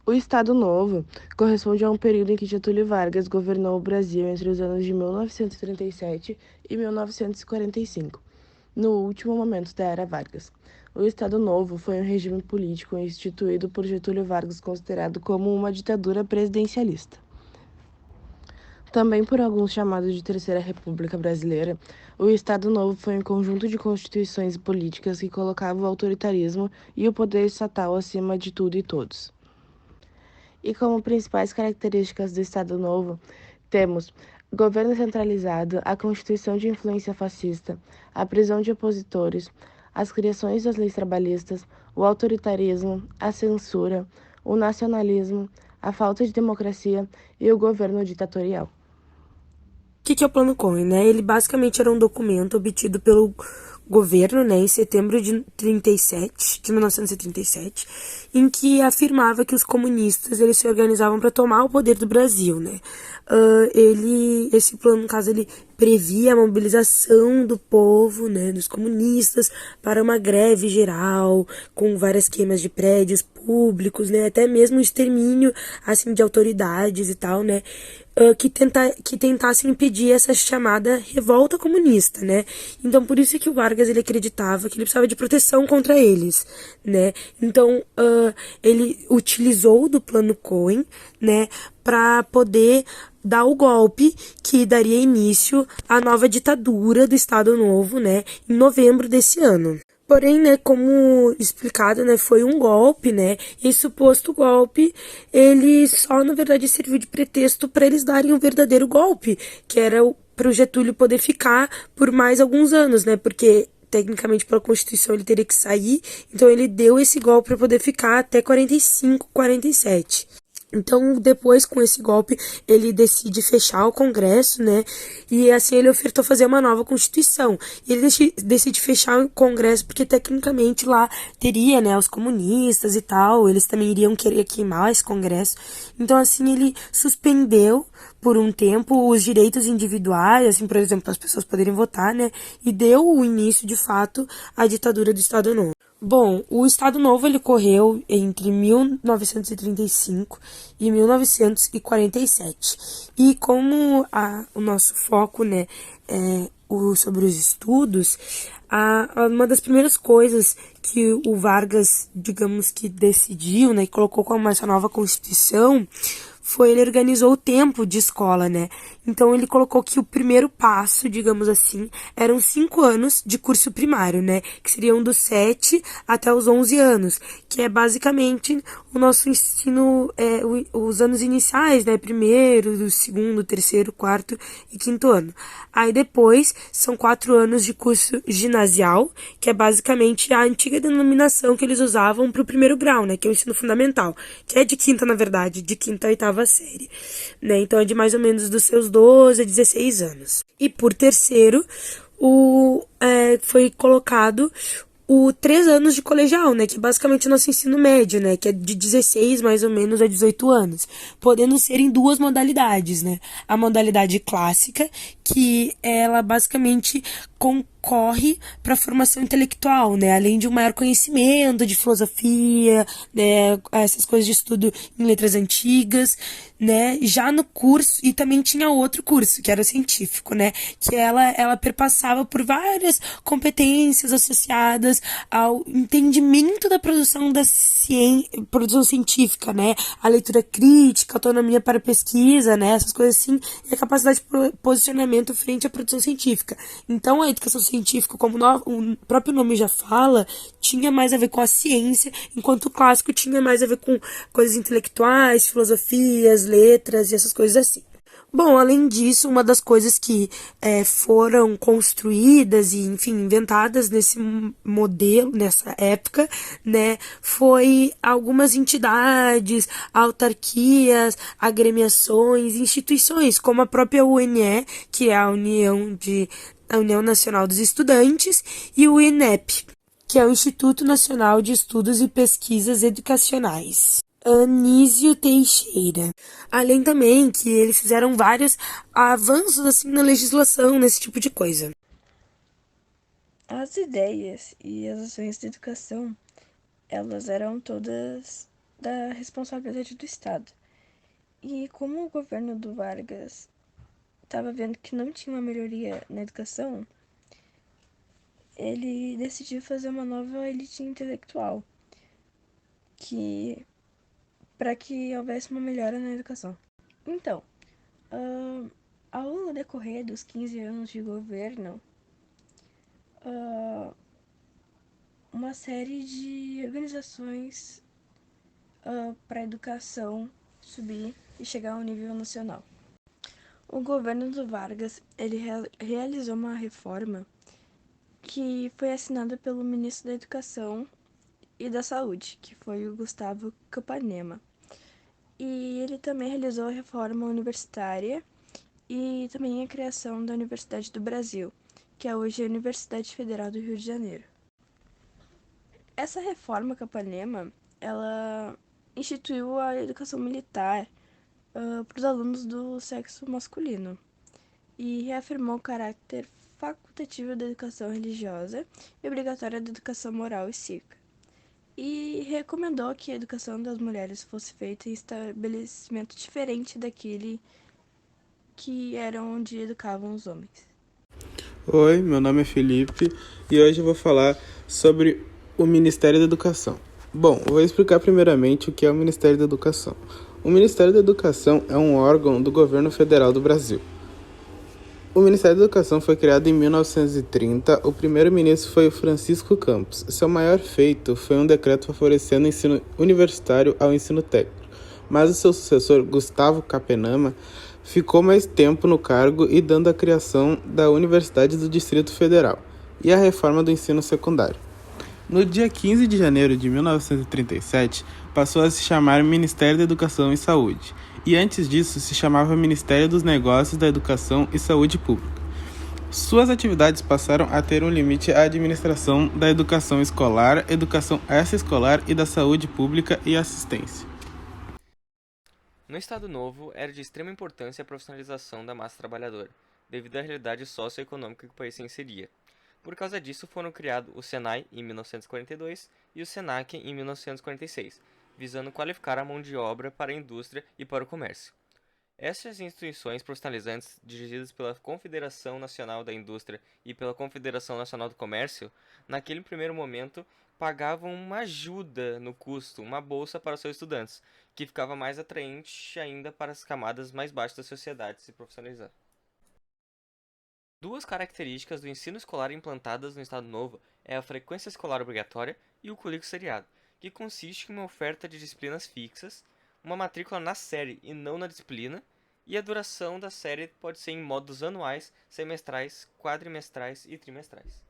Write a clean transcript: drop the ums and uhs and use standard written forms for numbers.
O Estado Novo corresponde a um período em que Getúlio Vargas governou o Brasil entre os anos de 1937 e 1945, no último momento da Era Vargas. O Estado Novo foi um regime político instituído por Getúlio Vargas considerado como uma ditadura presidencialista. Também por alguns chamados de Terceira República Brasileira, o Estado Novo foi um conjunto de constituições políticas que colocava o autoritarismo e o poder estatal acima de tudo e todos. E como principais características do Estado Novo, temos governo centralizado, a constituição de influência fascista, a prisão de opositores, as criações das leis trabalhistas, o autoritarismo, a censura, o nacionalismo, a falta de democracia e o governo ditatorial. Que é o Plano Cohen, né? Ele basicamente era um documento obtido pelo governo, né, em setembro de 1937, em que afirmava que os comunistas eles se organizavam para tomar o poder do Brasil, né? Esse plano, no caso, ele previa a mobilização do povo, né, dos comunistas, para uma greve geral, com várias queimas de prédios públicos, né, até mesmo o extermínio, assim, de autoridades e tal, né, que tentassem impedir essa chamada revolta comunista, né? Então, por isso que o Vargas ele acreditava que ele precisava de proteção contra eles, né? Então, ele utilizou do Plano Cohen, né, para poder dar o golpe que daria início à nova ditadura do Estado Novo, né, em novembro desse ano. Porém, né, como explicado, né, foi um golpe, né, e esse suposto golpe, ele só, na verdade, serviu de pretexto para eles darem um verdadeiro golpe, que era para o Getúlio poder ficar por mais alguns anos, né, porque tecnicamente pela Constituição ele teria que sair, então ele deu esse golpe para poder ficar até 45, 47. Então, depois, com esse golpe, ele decide fechar o Congresso, né? E assim ele ofertou fazer uma nova Constituição. E ele decide fechar o Congresso porque, tecnicamente, lá teria, né, os comunistas e tal. Eles também iriam querer queimar esse Congresso. Então, assim, ele suspendeu por um tempo os direitos individuais, assim, por exemplo, as pessoas poderem votar, né? E deu o início, de fato, à ditadura do Estado Novo. Bom, o Estado Novo ele ocorreu entre 1935 e 1947. E como o nosso foco, né, é sobre os estudos, uma das primeiras coisas que o Vargas, digamos que decidiu, né, e colocou como essa nova Constituição, foi ele organizou o tempo de escola, né? Então ele colocou que o primeiro passo, digamos assim, eram 5 anos de curso primário, né? Que seriam dos 7 até os 11 anos, que é basicamente o nosso ensino, os anos iniciais, né? Primeiro, segundo, terceiro, quarto e quinto ano. Aí depois são 4 anos de curso ginasial, que é basicamente a antiga denominação que eles usavam para o primeiro grau, né? Que é o ensino fundamental, que é de quinta, na verdade, de quinta a oitava série, né? Então é de mais ou menos dos seus 12 a 16 anos. E por terceiro, foi colocado o 3 anos de colegial, né, que é basicamente o nosso ensino médio, né, que é de 16 mais ou menos a 18 anos, podendo ser em duas modalidades, né, a modalidade clássica, que ela basicamente concorre para a formação intelectual, né, além de um maior conhecimento de filosofia, né, essas coisas de estudo em letras antigas, né, já no curso, e também tinha outro curso, que era o científico, né, que ela perpassava por várias competências associadas ao entendimento da produção produção científica, né, a leitura crítica, autonomia para pesquisa, né, essas coisas assim, e a capacidade de posicionamento frente à produção científica. Então, a educação científica, como o próprio nome já fala, tinha mais a ver com a ciência, enquanto o clássico tinha mais a ver com coisas intelectuais, filosofias, letras e essas coisas assim. Bom, além disso, uma das coisas que foram construídas e, enfim, inventadas nesse modelo, nessa época, né, foi algumas entidades, autarquias, agremiações, instituições, como a própria UNE, que é a União Nacional dos Estudantes, e o INEP, que é o Instituto Nacional de Estudos e Pesquisas Educacionais. Anísio Teixeira. Além também que eles fizeram vários avanços assim na legislação, nesse tipo de coisa. As ideias e as ações de educação, elas eram todas da responsabilidade do Estado. E como o governo do Vargas estava vendo que não tinha uma melhoria na educação, ele decidiu fazer uma nova elite intelectual, que para que houvesse uma melhora na educação. Então, ao decorrer dos 15 anos de governo, uma série de organizações para a educação subir e chegar ao nível nacional. O governo do Vargas ele realizou uma reforma que foi assinada pelo ministro da Educação e da Saúde, que foi o Gustavo Capanema. E ele também realizou a reforma universitária e também a criação da Universidade do Brasil, que é hoje a Universidade Federal do Rio de Janeiro. Essa reforma Capanema, ela instituiu a educação militar para os alunos do sexo masculino e reafirmou o caráter facultativo da educação religiosa e obrigatória da educação moral e cívica. E recomendou que a educação das mulheres fosse feita em estabelecimento diferente daquele que era onde educavam os homens. Oi, meu nome é Felipe e hoje eu vou falar sobre o Ministério da Educação. Bom, eu vou explicar primeiramente o que é o Ministério da Educação. O Ministério da Educação é um órgão do governo federal do Brasil. O Ministério da Educação foi criado em 1930. O primeiro-ministro foi o Francisco Campos. Seu maior feito foi um decreto favorecendo o ensino universitário ao ensino técnico, mas o seu sucessor, Gustavo Capenama, ficou mais tempo no cargo e dando a criação da Universidade do Distrito Federal e a reforma do ensino secundário. No dia 15 de janeiro de 1937, passou a se chamar Ministério da Educação e Saúde, e antes disso se chamava Ministério dos Negócios da Educação e Saúde Pública. Suas atividades passaram a ter um limite à administração da educação escolar, educação extraescolar e da saúde pública e assistência. No Estado Novo, era de extrema importância a profissionalização da massa trabalhadora, devido à realidade socioeconômica que o país se inseria. Por causa disso, foram criados o SENAI em 1942 e o SENAC em 1946, visando qualificar a mão de obra para a indústria e para o comércio. Essas instituições profissionalizantes, dirigidas pela Confederação Nacional da Indústria e pela Confederação Nacional do Comércio, naquele primeiro momento pagavam uma ajuda no custo, uma bolsa para os seus estudantes, que ficava mais atraente ainda para as camadas mais baixas da sociedade se profissionalizar. Duas características do ensino escolar implantadas no Estado Novo é a frequência escolar obrigatória e o currículo seriado, que consiste em uma oferta de disciplinas fixas, uma matrícula na série e não na disciplina, e a duração da série pode ser em módulos anuais, semestrais, quadrimestrais e trimestrais.